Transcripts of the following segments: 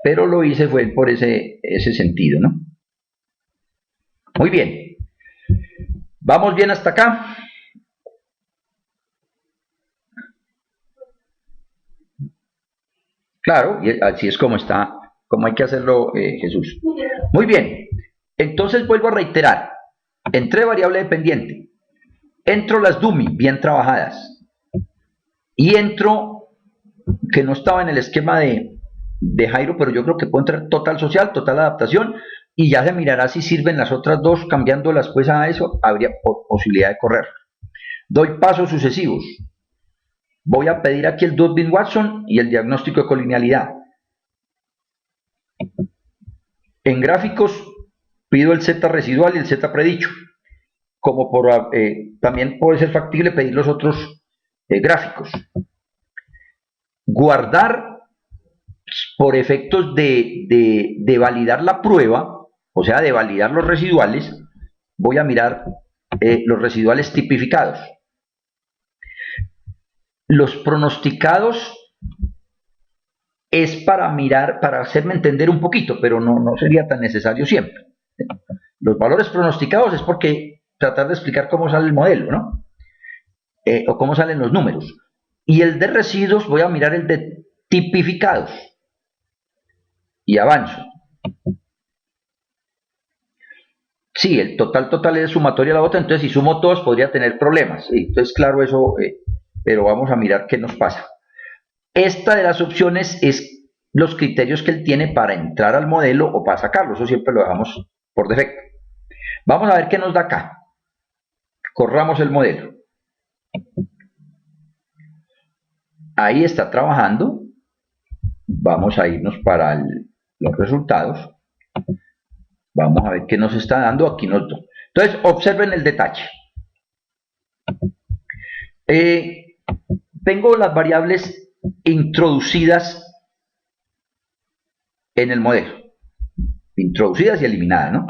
pero lo hice fue por ese sentido, ¿no? Muy bien. ¿Vamos bien hasta acá? Claro, y así es como está, como hay que hacerlo, Jesús. Muy bien. Entonces vuelvo a reiterar. Entré variable dependiente. Entro las dummy bien trabajadas. Y entro, que no estaba en el esquema de Jairo, pero yo creo que puedo entrar total social, total adaptación, y ya se mirará si sirven las otras dos, cambiándolas pues a eso, habría posibilidad de correr. Doy pasos sucesivos. Voy a pedir aquí el Durbin-Watson y el diagnóstico de colinealidad. En gráficos pido el Z residual y el Z predicho. Como también puede ser factible pedir los otros gráficos. Guardar por efectos de validar la prueba, o sea, de validar los residuales, voy a mirar los residuales tipificados. Los pronosticados es para mirar, para hacerme entender un poquito, pero no sería tan necesario siempre. Los valores pronosticados es porque tratar de explicar cómo sale el modelo, ¿no? O cómo salen los números. Y el de residuos voy a mirar el de tipificados. Y avanzo. Sí, el total es sumatoria a la otra, entonces si sumo todos podría tener problemas. Entonces, claro, eso, pero vamos a mirar qué nos pasa. Esta de las opciones es los criterios que él tiene para entrar al modelo o para sacarlo. Eso siempre lo dejamos por defecto. Vamos a ver qué nos da acá. Corramos el modelo. Ahí está trabajando. Vamos a irnos para los resultados. Vamos a ver qué nos está dando. Aquí nos da. Entonces, observen el detalle. Tengo las variables introducidas en el modelo. Introducidas y eliminadas, ¿no?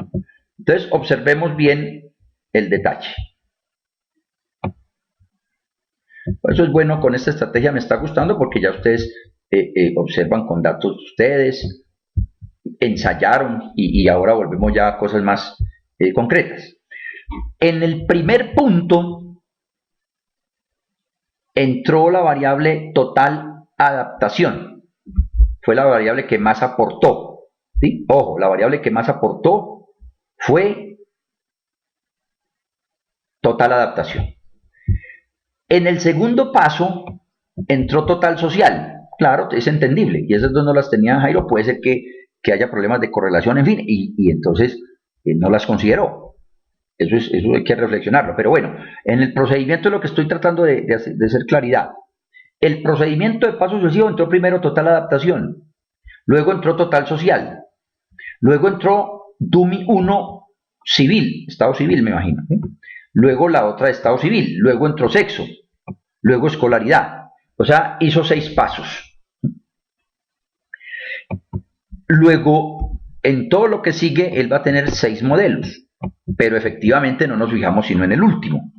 Entonces, observemos bien el detalle. Eso es bueno, con esta estrategia me está gustando porque ya ustedes observan con datos de ustedes, ensayaron y ahora volvemos ya a cosas más concretas. En el primer punto entró la variable total adaptación. Fue la variable que más aportó. ¿Sí? Ojo, la variable que más aportó fue total adaptación. En el segundo paso entró total social. Claro, es entendible. Y esas dos no las tenía Jairo. Puede ser que haya problemas de correlación, en fin. Y entonces no las consideró. Eso hay que reflexionarlo. Pero bueno, en el procedimiento es lo que estoy tratando de hacer claridad. El procedimiento de paso sucesivo entró primero total adaptación. Luego entró total social. Luego entró DUMI 1 civil, estado civil me imagino. Luego la otra de estado civil. Luego entró sexo. Luego escolaridad. O sea, hizo 6 pasos. Luego, en todo lo que sigue, él va a tener 6 modelos. Pero efectivamente no nos fijamos sino en el último.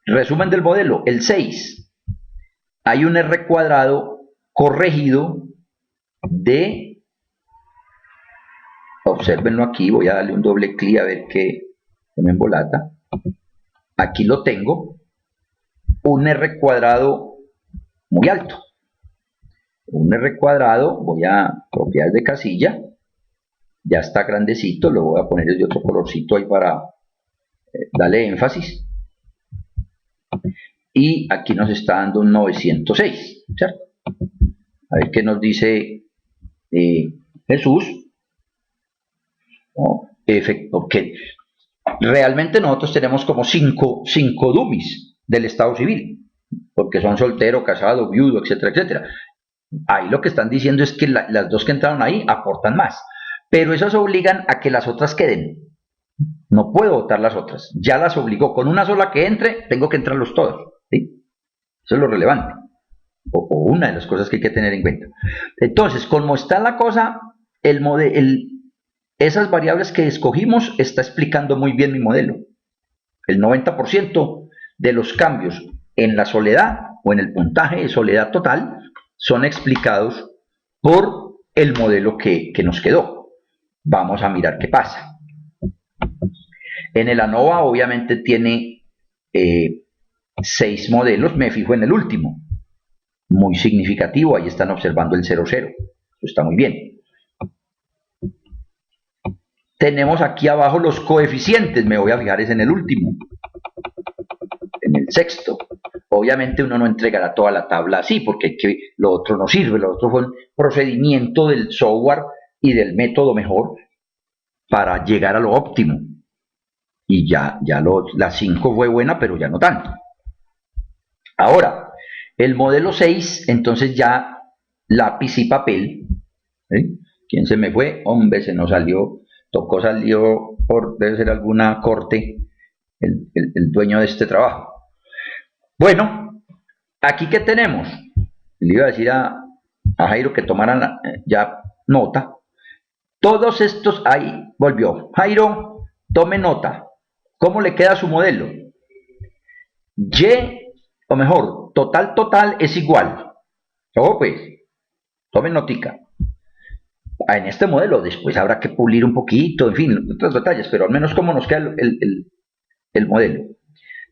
Resumen del modelo, el 6. Hay un R cuadrado corregido de, obsérvenlo aquí, voy a darle un doble clic a ver qué me embolata. Aquí lo tengo, un R cuadrado muy alto. Un R cuadrado, voy a copiar de casilla, ya está grandecito, lo voy a poner de otro colorcito ahí para darle énfasis. Y aquí nos está dando un 906, ¿cierto? A ver qué nos dice Jesús. ¿No? Porque realmente nosotros tenemos como 5 dummies del estado civil, porque son soltero, casado, viudo, etcétera, etcétera. Ahí lo que están diciendo es que las dos que entraron ahí aportan más, pero esas obligan a que las otras queden. No puedo votar las otras, ya las obligó. Con una sola que entre, tengo que entrarlos todos. ¿Sí? Eso es lo relevante, o una de las cosas que hay que tener en cuenta. Entonces, como está la cosa, esas variables que escogimos está explicando muy bien mi modelo. El 90% de los cambios en la soledad o en el puntaje de soledad total son explicados por el modelo que nos quedó. Vamos a mirar qué pasa. En el ANOVA obviamente tiene 6 modelos, me fijo en el último, muy significativo, ahí están observando el 00, eso está muy bien. Tenemos aquí abajo los coeficientes, me voy a fijar es en el último, en el sexto. Obviamente uno no entregará toda la tabla así, porque lo otro no sirve, lo otro fue un procedimiento del software y del método mejor para llegar a lo óptimo. Y la 5 fue buena, pero ya no tanto. Ahora, el modelo 6, entonces ya lápiz y papel. ¿Quién se me fue? Hombre, se nos salió, salió debe ser alguna corte, el dueño de este trabajo. Bueno, aquí ¿qué tenemos? Le iba a decir a Jairo que tomaran ya nota. Todos estos, ahí volvió. Jairo, tome nota. ¿Cómo le queda su modelo? Y, o mejor, total es igual. Ojo pues, tomen notica. En este modelo después habrá que pulir un poquito, en fin, otros detalles, pero al menos cómo nos queda el modelo.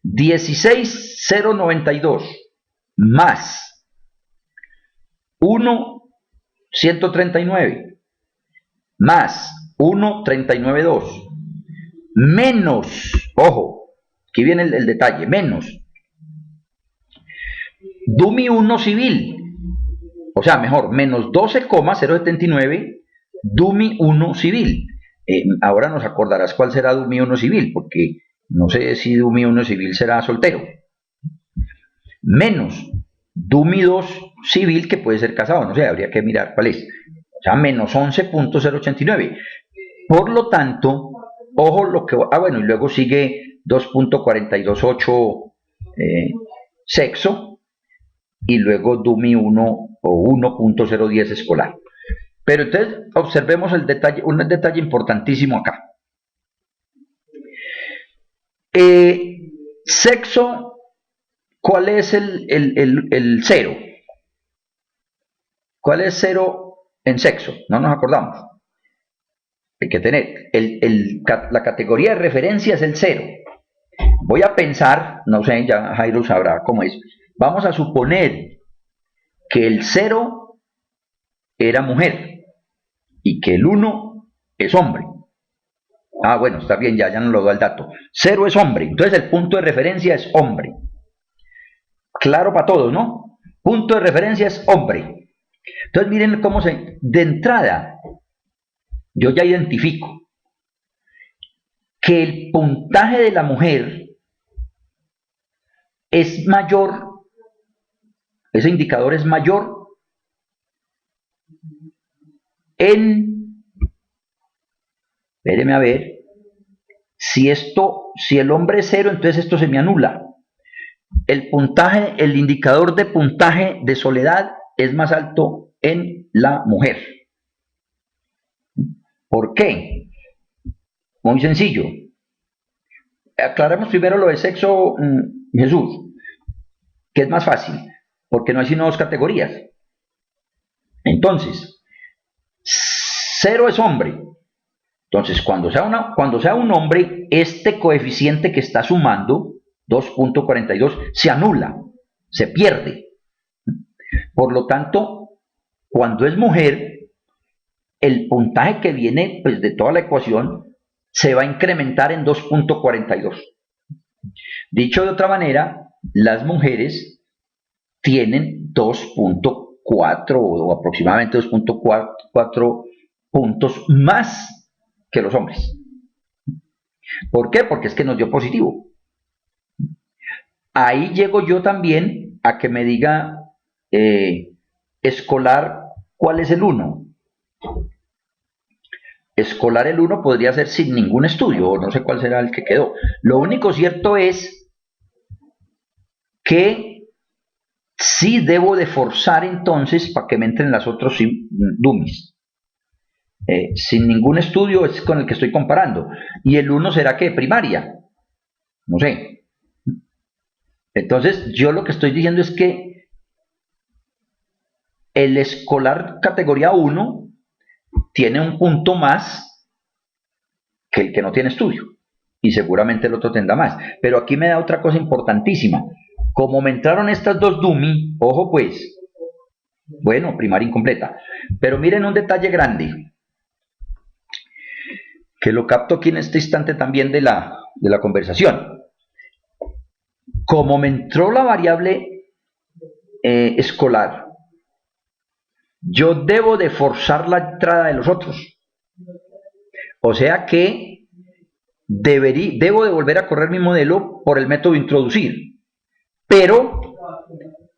16,092 más 1,139 más 1,392 menos, ojo, aquí viene el detalle, menos DUMI 1 civil, o sea, mejor, menos 12,079 DUMI 1 civil. Ahora nos acordarás cuál será DUMI 1 civil, porque no sé si DUMI 1 civil será soltero. Menos DUMI 2 civil, que puede ser casado, no sé, habría que mirar cuál es. O sea, menos 11,089. Por lo tanto, ojo lo que... bueno, y luego sigue 2,428 sexo, y luego DUMI 1 o 1,010 escolar. Pero entonces observemos un detalle importantísimo acá. Sexo, ¿cuál es el 0? ¿Cuál es 0 en sexo? No nos acordamos. Hay que tener, la categoría de referencia es el 0. Voy a pensar, no sé, ya Jairo sabrá cómo es. Vamos a suponer que el 0 era mujer y que el 1 es hombre. Ah, bueno, está bien, ya nos lo da el dato. 0 es hombre, entonces el punto de referencia es hombre. Claro para todos, ¿no? Punto de referencia es hombre. Entonces miren cómo de entrada, yo ya identifico que el puntaje de la mujer es mayor, ese indicador es mayor espéreme a ver, si el hombre es 0, entonces esto se me anula. El puntaje, el indicador de puntaje de soledad es más alto en la mujer. ¿Por qué? Muy sencillo. Aclaremos primero lo de sexo, Jesús, que es más fácil, porque no hay sino 2 categorías. Entonces, 0 es hombre. Entonces, cuando sea un hombre, este coeficiente que está sumando, 2,42, se anula, se pierde. Por lo tanto, cuando es mujer, el puntaje que viene pues, de toda la ecuación se va a incrementar en 2,42. Dicho de otra manera, las mujeres tienen 2,4 o aproximadamente 2,4 puntos más que los hombres. ¿Por qué? Porque es que nos dio positivo. Ahí llego yo también a que me diga escolar, ¿cuál es el 1? Escolar el 1 podría ser sin ningún estudio, o no sé cuál será el que quedó. Lo único cierto es que sí debo de forzar entonces para que me entren las otros dummies. Sin ningún estudio es con el que estoy comparando. ¿Y el 1 será qué? Primaria. No sé. Entonces, yo lo que estoy diciendo es que El escolar categoría 1 tiene un punto más que el que no tiene estudio, y seguramente el otro tendrá más. Pero aquí me da otra cosa importantísima. Como me entraron estas dos dummy, ojo pues, bueno, primaria incompleta, pero miren un detalle grande, que lo capto aquí en este instante también de la conversación. Como me entró la variable escolar, yo debo de forzar la entrada de los otros. O sea que debo de volver a correr mi modelo por el método introducir, pero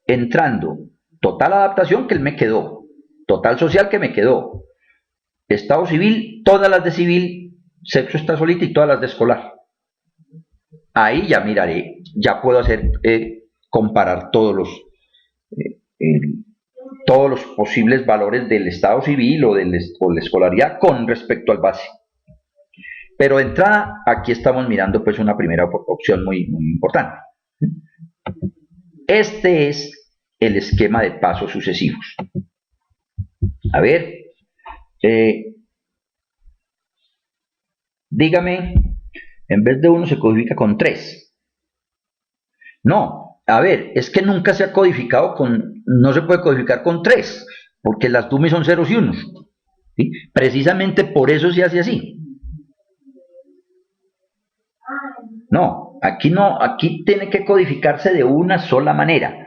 entrando total adaptación que él me quedó, total social que me quedó, estado civil, todas las de civil, sexo está solita y todas las de escolar. Ahí ya miraré, ya puedo hacer, comparar todos los posibles valores del estado civil o de la escolaridad con respecto al base. Pero de entrada, aquí estamos mirando pues una primera opción muy importante. Este es el esquema de pasos sucesivos. A ver, dígame, en vez de 1 se codifica con 3. No, a ver, es que nunca se ha codificado no se puede codificar con 3, porque las dummies son ceros y unos. ¿Sí? Precisamente por eso se hace así. No, aquí tiene que codificarse de una sola manera.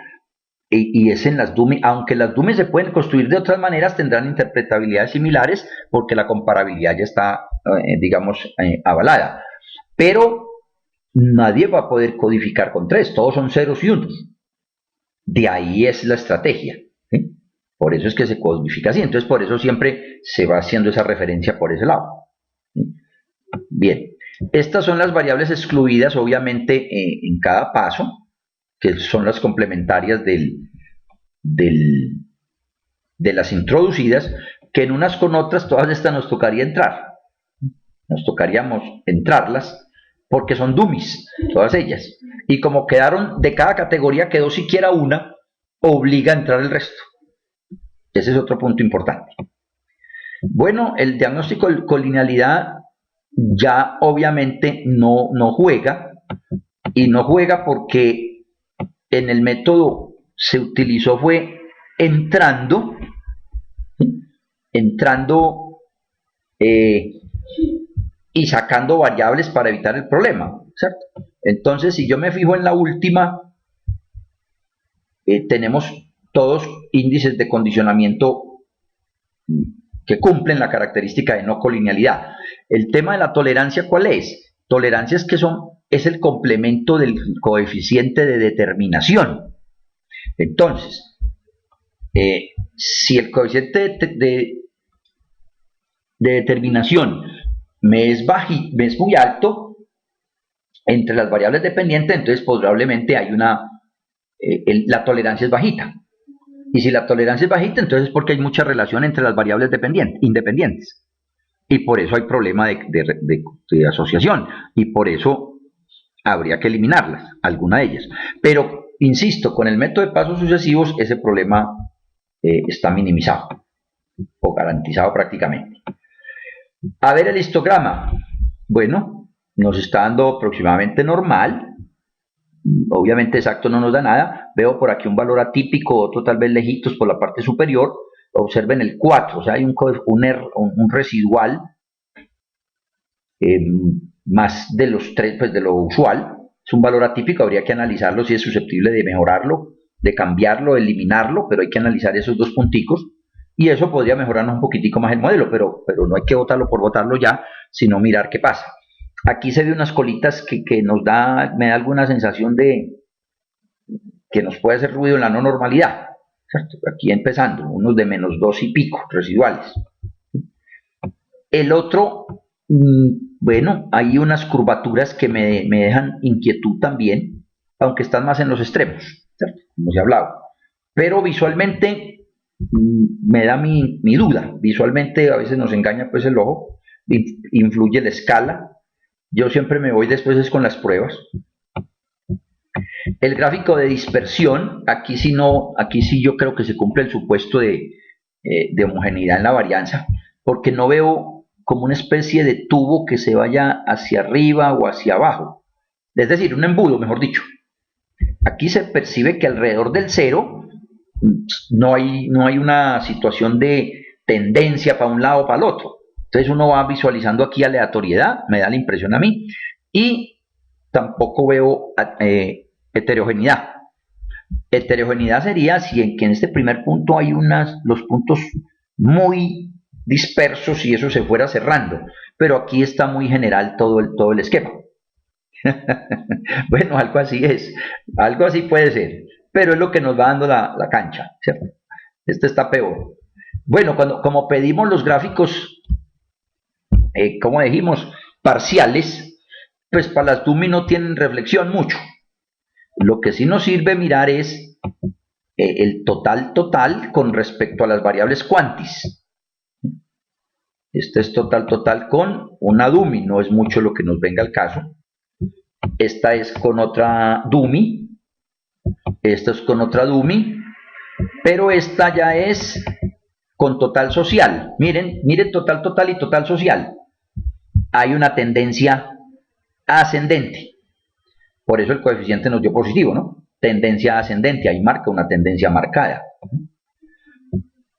Y es en las dummies, aunque las dummies se pueden construir de otras maneras, tendrán interpretabilidades similares porque la comparabilidad ya está, digamos, avalada. Pero nadie va a poder codificar con 3, todos son ceros y unos. De ahí es la estrategia. ¿Sí? Por eso es que se codifica así. Entonces, por eso siempre se va haciendo esa referencia por ese lado. ¿Sí? Bien, estas son las variables excluidas, obviamente, en cada paso, que son las complementarias de las introducidas, que en unas con otras, todas estas nos tocaría entrar. Nos tocaríamos entrarlas, porque son dummies, todas ellas. Y como quedaron, de cada categoría quedó siquiera una, obliga a entrar el resto. Ese es otro punto importante. Bueno, el diagnóstico de colinealidad ya obviamente no juega, y no juega porque en el método se utilizó fue entrando y sacando variables para evitar el problema, ¿cierto? Entonces, si yo me fijo en la última, tenemos todos índices de condicionamiento que cumplen la característica de no colinealidad. El tema de la tolerancia, ¿cuál es? Tolerancia es el complemento del coeficiente de determinación. Entonces, si el coeficiente de determinación me es muy alto entre las variables dependientes, entonces probablemente hay la tolerancia es bajita. Y si la tolerancia es bajita, entonces es porque hay mucha relación entre las variables independientes. Y por eso hay problema de asociación. Y por eso habría que eliminarlas, alguna de ellas. Pero, insisto, con el método de pasos sucesivos, ese problema está minimizado o garantizado prácticamente. A ver el histograma. Bueno, nos está dando aproximadamente normal. Obviamente exacto no nos da nada. Veo por aquí un valor atípico, otro tal vez lejitos por la parte superior. Observen el 4, o sea, hay un residual más de los 3, pues de lo usual. Es un valor atípico, habría que analizarlo si es susceptible de mejorarlo, de cambiarlo, de eliminarlo, pero hay que analizar esos dos punticos. Y eso podría mejorarnos un poquitico más el modelo, pero no hay que votarlo por votarlo ya, sino mirar qué pasa. Aquí se ve unas colitas que me da alguna sensación de que nos puede hacer ruido en la no normalidad. ¿Cierto? Aquí empezando, unos de menos 2 y pico residuales. El otro, bueno, hay unas curvaturas que me dejan inquietud también, aunque están más en los extremos, ¿cierto? Como se ha hablado. Pero visualmente me da mi duda. Visualmente a veces nos engaña pues el ojo, influye la escala. Yo siempre me voy después con las pruebas. El gráfico de dispersión, aquí sí no, aquí sí yo creo que se cumple el supuesto de homogeneidad en la varianza, porque no veo como una especie de tubo que se vaya hacia arriba o hacia abajo. Es decir, un embudo, mejor dicho. Aquí se percibe que alrededor del cero no hay una situación de tendencia para un lado o para el otro. Entonces uno va visualizando aquí aleatoriedad, me da la impresión a mí, y tampoco veo heterogeneidad. Heterogeneidad sería si en este primer punto hay los puntos muy dispersos y eso se fuera cerrando, pero aquí está muy general todo el esquema. Bueno, algo así es, algo así puede ser, pero es lo que nos va dando la cancha, ¿cierto? Este está peor. Bueno, como pedimos los gráficos, como dijimos, parciales, pues para las dummy no tienen reflexión mucho. Lo que sí nos sirve mirar es el total con respecto a las variables cuantis. Este es total con una dummy, no es mucho lo que nos venga al caso. Esta es con otra dummy, esta es con otra dummy, pero esta ya es con total social. Miren total y total social. Hay una tendencia ascendente. Por eso el coeficiente nos dio positivo, ¿no? Tendencia ascendente, ahí marca una tendencia marcada.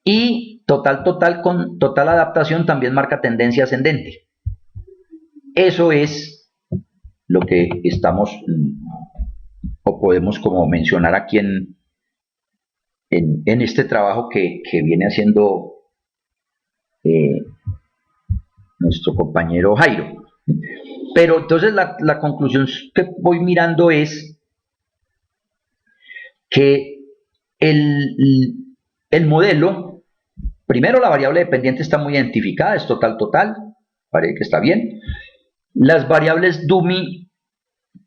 Y total con total adaptación también marca tendencia ascendente. Eso es lo que estamos o podemos como mencionar aquí en este trabajo que viene haciendo nuestro compañero Jairo. Pero entonces la conclusión que voy mirando es que el modelo, primero la variable dependiente está muy identificada, es total, parece que está bien. Las variables dummy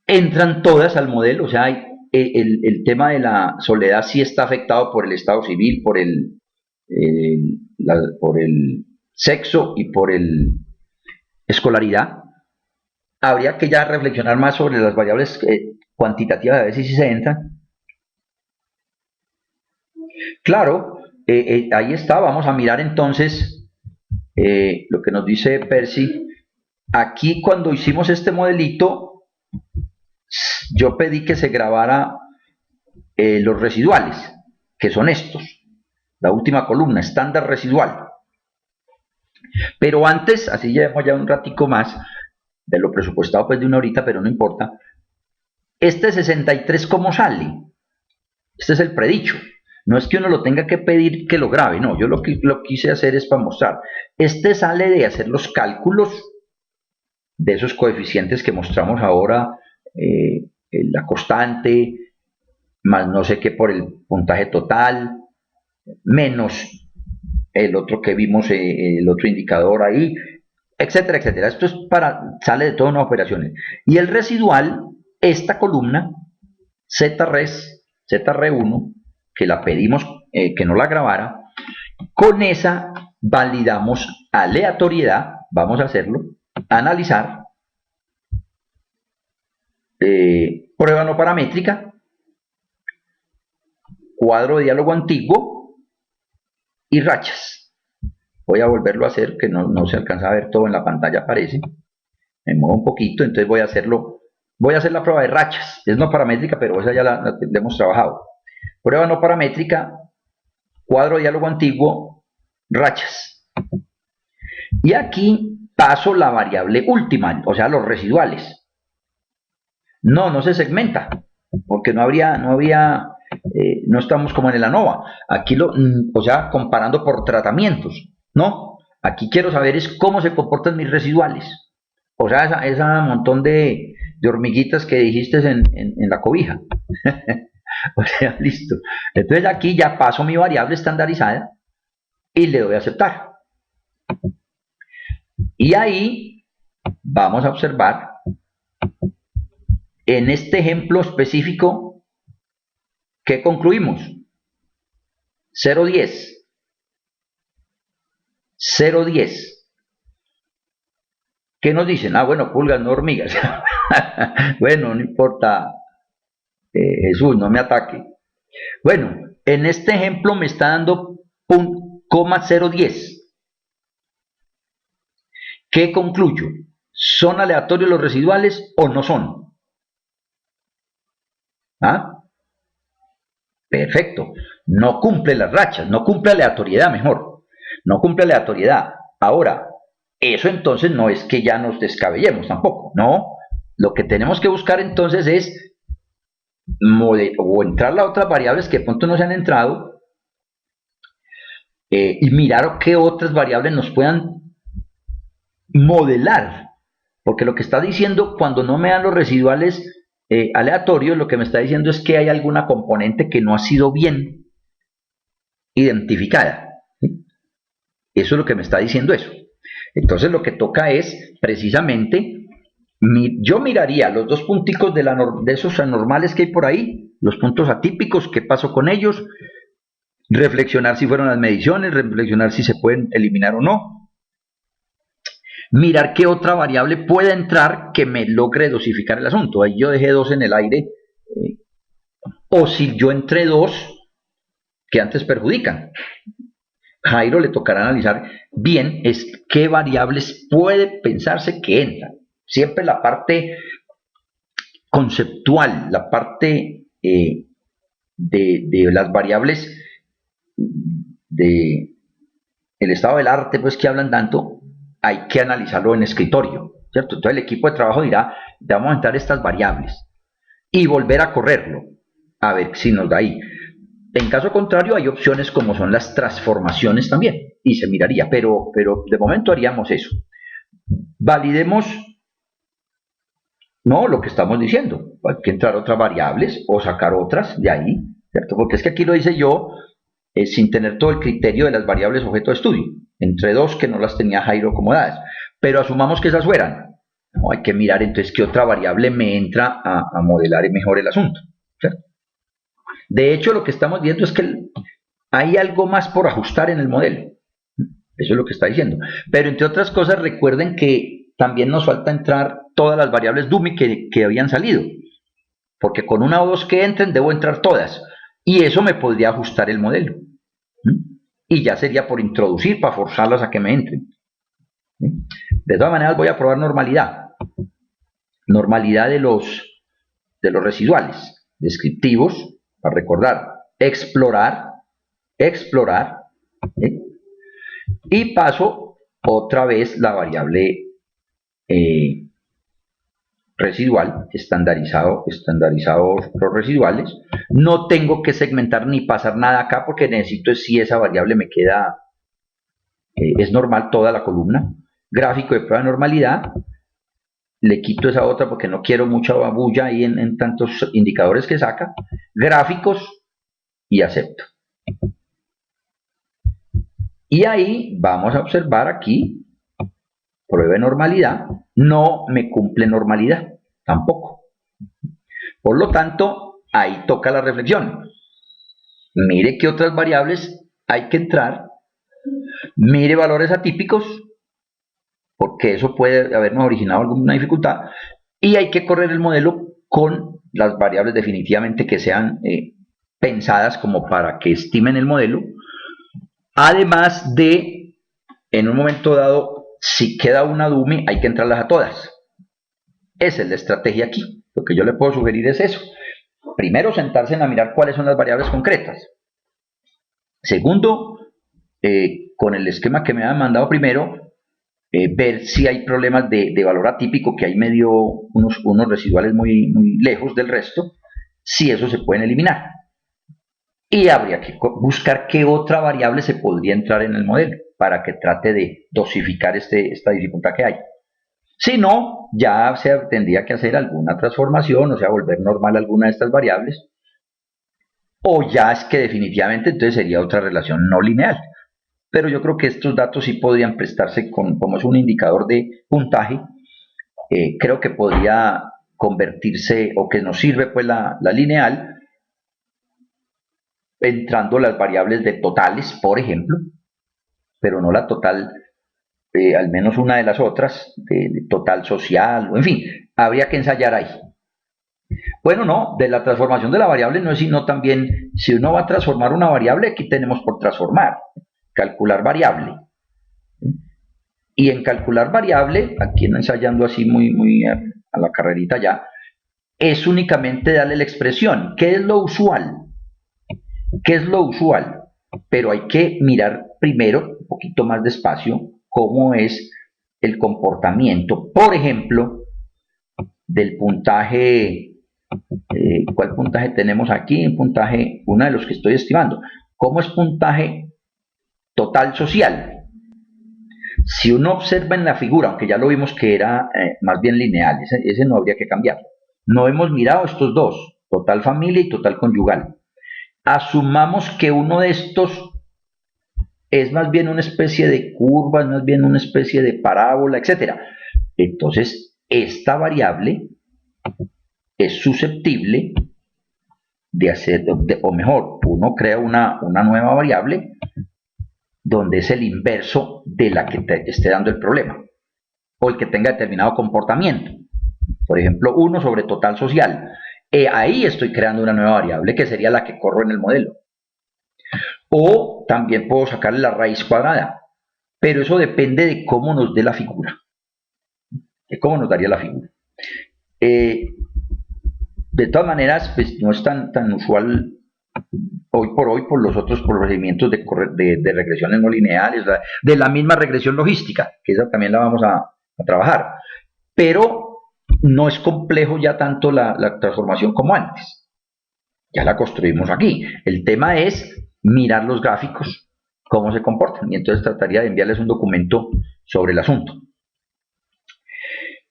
entran todas al modelo, o sea, el tema de la soledad sí está afectado por el estado civil, por el sexo y por el escolaridad. Habría que ya reflexionar más sobre las variables cuantitativas, a ver si se entran. Claro, ahí está, vamos a mirar entonces lo que nos dice Percy. Aquí cuando hicimos este modelito, yo pedí que se grabara los residuales, que son estos. La última columna, estándar residual. Pero antes, así llevamos ya un ratico más, de lo presupuestado pues de una horita, pero no importa. Este 63, ¿cómo sale? Este es el predicho. No es que uno lo tenga que pedir que lo grabe, no, yo lo quise hacer es para mostrar. Este sale de hacer los cálculos de esos coeficientes que mostramos ahora, la constante, más no sé qué por el puntaje total, menos el otro que vimos, el otro indicador ahí, etcétera, etcétera. Esto es sale de todas unas operaciones. Y el residual, esta columna, ZRES1, que la pedimos que no la grabara, con esa validamos aleatoriedad, vamos a hacerlo, analizar, prueba no paramétrica, cuadro de diálogo antiguo y rachas. Voy a volverlo a hacer, que no se alcanza a ver todo en la pantalla, aparece. Me muevo un poquito, entonces voy a hacerlo. Voy a hacer la prueba de rachas. Es no paramétrica, pero esa ya la hemos trabajado. Prueba no paramétrica, cuadro de diálogo antiguo, rachas. Y aquí paso la variable última, o sea, los residuales. No se segmenta, porque no estamos como en el ANOVA. Aquí o sea, comparando por tratamientos, ¿no? Aquí quiero saber es cómo se comportan mis residuales. O sea, esa montón de hormiguitas que dijiste en la cobija. O sea, listo. Entonces aquí ya paso mi variable estandarizada y le doy a aceptar. Y ahí vamos a observar en este ejemplo específico ¿qué concluimos? 0,10. 0,10. ¿Qué nos dicen? Ah, bueno, pulgas, no hormigas. Bueno, no importa. Jesús, no me ataque. Bueno, en este ejemplo me está dando 0,010. ¿Qué concluyo? ¿Son aleatorios los residuales o no son? ¿Ah? Perfecto. No cumple las rachas, no cumple aleatoriedad mejor. No cumple aleatoriedad. Ahora, eso entonces no es que ya nos descabellemos tampoco, no. Lo que tenemos que buscar entonces es o entrar las otras variables que de pronto no se han entrado y mirar qué otras variables nos puedan modelar. Porque lo que está diciendo cuando no me dan los residuales aleatorios, lo que me está diciendo es que hay alguna componente que no ha sido bien identificada. ¿Sí? Eso es lo que me está diciendo eso. Entonces lo que toca es precisamente, yo miraría los dos punticos de esos anormales que hay por ahí, los puntos atípicos, qué pasó con ellos, reflexionar si fueron las mediciones, reflexionar si se pueden eliminar o no, mirar qué otra variable puede entrar que me logre dosificar el asunto. Ahí yo dejé 2 en el aire, o si yo entré 2 que antes perjudican. Jairo le tocará analizar bien qué variables puede pensarse que entran. Siempre la parte conceptual, la parte de las variables de el estado del arte, pues que hablan tanto, hay que analizarlo en escritorio, ¿cierto? Entonces el equipo de trabajo dirá, vamos a entrar estas variables y volver a correrlo, a ver si nos da ahí. En caso contrario, hay opciones como son las transformaciones también, y se miraría, pero de momento haríamos eso. Validemos, no, lo que estamos diciendo, hay que entrar otras variables o sacar otras de ahí, ¿cierto? Porque es que aquí lo hice yo sin tener todo el criterio de las variables objeto de estudio, entre 2 que no las tenía Jairo acomodadas, pero asumamos que esas fueran. No, hay que mirar entonces qué otra variable me entra a modelar mejor el asunto, ¿cierto? De hecho, lo que estamos viendo es que hay algo más por ajustar en el modelo. Eso es lo que está diciendo. Pero entre otras cosas, recuerden que también nos falta entrar todas las variables dummy que habían salido. Porque con una o dos que entren, debo entrar todas. Y eso me podría ajustar el modelo. Y ya sería por introducir, para forzarlas a que me entren. De todas maneras, voy a probar normalidad. Normalidad de los residuales. Descriptivos, para recordar, explorar, ¿sí? Y paso otra vez la variable residual, estandarizado los residuales. No tengo que segmentar ni pasar nada acá porque necesito si esa variable me queda, es normal toda la columna. Gráfico de prueba de normalidad, le quito esa otra porque no quiero mucha babulla ahí en tantos indicadores que saca. Gráficos y acepto. Y ahí vamos a observar aquí, prueba de normalidad, no me cumple normalidad, tampoco. Por lo tanto, ahí toca la reflexión. Mire qué otras variables hay que entrar, mire valores atípicos, porque eso puede habernos originado alguna dificultad, y hay que correr el modelo con las variables definitivamente que sean pensadas como para que estimen el modelo, además de, en un momento dado, si queda una dummy, hay que entrarlas a todas. Esa es la estrategia aquí. Lo que yo le puedo sugerir es eso. Primero, sentarse a mirar cuáles son las variables concretas. Segundo, con el esquema que me han mandado primero, ver si hay problemas de valor atípico, que hay medio unos residuales muy lejos del resto, si eso se pueden eliminar. Y habría que buscar qué otra variable se podría entrar en el modelo para que trate de dosificar esta dificultad que hay. Si no, ya se tendría que hacer alguna transformación, o sea, volver normal alguna de estas variables, o ya es que definitivamente entonces sería otra relación no lineal. Pero yo creo que estos datos sí podrían prestarse, como es un indicador de puntaje, creo que podría convertirse, o que nos sirve pues la lineal, entrando las variables de totales, por ejemplo, pero no la total, al menos una de las otras, de total social, en fin, habría que ensayar ahí. Bueno, no, de la transformación de la variable no es sino también, si uno va a transformar una variable, aquí tenemos por transformar, calcular variable. Y en calcular variable, aquí ensayando así muy a la carrerita ya, es únicamente darle la expresión. ¿Qué es lo usual? ¿Qué es lo usual? Pero hay que mirar primero, un poquito más despacio, cómo es el comportamiento, por ejemplo, del puntaje. ¿Cuál puntaje tenemos aquí? Un puntaje, uno de los que estoy estimando. ¿Cómo es puntaje total social? Si uno observa en la figura, aunque ya lo vimos que era más bien lineal, ese no habría que cambiar. No hemos mirado estos dos, total familia y total conyugal. Asumamos que uno de estos es más bien una especie de curva, es más bien una especie de parábola, etc. Entonces, esta variable es susceptible de hacer, o mejor, uno crea una nueva variable donde es el inverso de la que te esté dando el problema, o el que tenga determinado comportamiento. Por ejemplo, 1 sobre total social. Ahí estoy creando una nueva variable que sería la que corro en el modelo. O también puedo sacarle la raíz cuadrada, pero eso depende de cómo nos dé la figura, de cómo nos daría la figura. De todas maneras, pues no es tan usual hoy por los otros procedimientos de regresiones no lineales, de la misma regresión logística, que esa también la vamos a trabajar. Pero no es complejo ya tanto la transformación como antes. Ya la construimos aquí. El tema es mirar los gráficos, cómo se comportan, y entonces trataría de enviarles un documento sobre el asunto.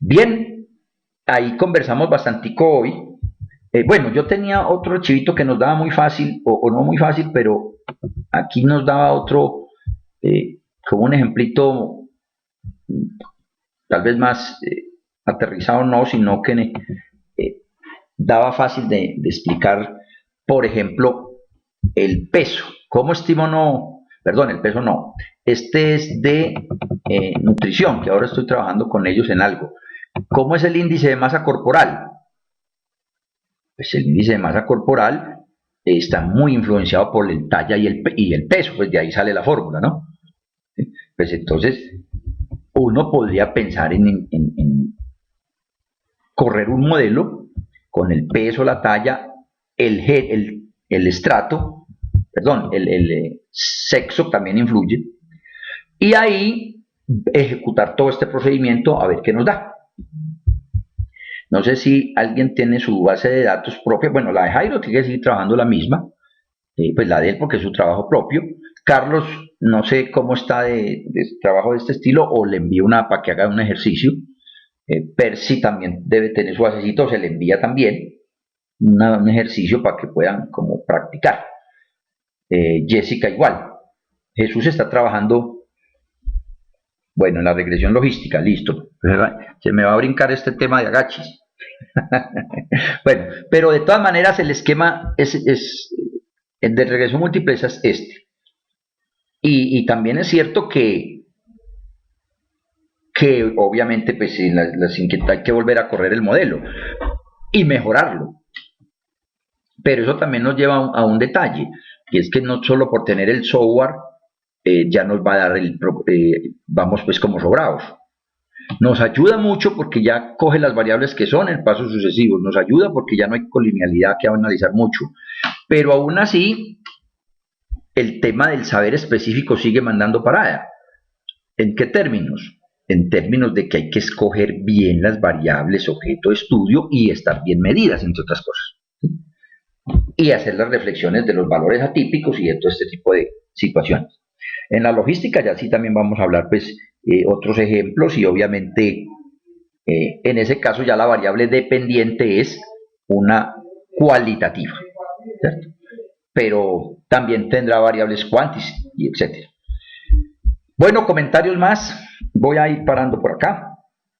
Bien, ahí conversamos bastantico hoy. Bueno, yo tenía otro archivito que nos daba muy fácil, o no muy fácil, pero aquí nos daba otro, como un ejemplito, tal vez más aterrizado no, sino que daba fácil de explicar, por ejemplo, el peso. ¿Cómo estimo no? Perdón, el peso no. Este es de nutrición, que ahora estoy trabajando con ellos en algo. ¿Cómo es el índice de masa corporal? Pues el índice de masa corporal está muy influenciado por el talla y el peso, pues de ahí sale la fórmula, ¿no? Pues entonces uno podría pensar en correr un modelo con el peso, la talla, el estrato, perdón, el sexo también influye, y ahí ejecutar todo este procedimiento a ver qué nos da. No sé si alguien tiene su base de datos propia. Bueno, la de Jairo tiene que seguir trabajando la misma, pues la de él porque es su trabajo propio. Carlos, no sé cómo está de trabajo de este estilo, o le envío una para que haga un ejercicio. Percy también debe tener su basecito, se le envía también un ejercicio para que puedan como practicar. Jessica igual. Jesús está trabajando, bueno, en la regresión logística, listo. Se me va a brincar este tema de agachis. Bueno, pero de todas maneras el esquema el de regresión múltiple es este. Y también es cierto que obviamente pues las inquietudes hay que volver a correr el modelo y mejorarlo. Pero eso también nos lleva a un detalle, y es que no solo por tener el software ya nos va a dar vamos pues como sobrados. Nos ayuda mucho porque ya coge las variables que son en pasos sucesivos, nos ayuda porque ya no hay colinealidad que analizar mucho, pero aún así el tema del saber específico sigue mandando parada. ¿En qué términos? En términos de que hay que escoger bien las variables objeto de estudio y estar bien medidas, entre otras cosas. Y hacer las reflexiones de los valores atípicos y de todo este tipo de situaciones. En la logística ya sí también vamos a hablar pues otros ejemplos, y obviamente en ese caso ya la variable dependiente es una cualitativa, ¿cierto? Pero también tendrá variables cuantis y etcétera. Bueno, comentarios más. Voy a ir parando por acá.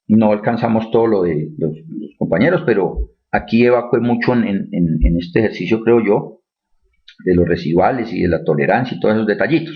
No alcanzamos todo lo de los compañeros, pero aquí evacué mucho en este ejercicio, creo yo, de los residuales y de la tolerancia y todos esos detallitos.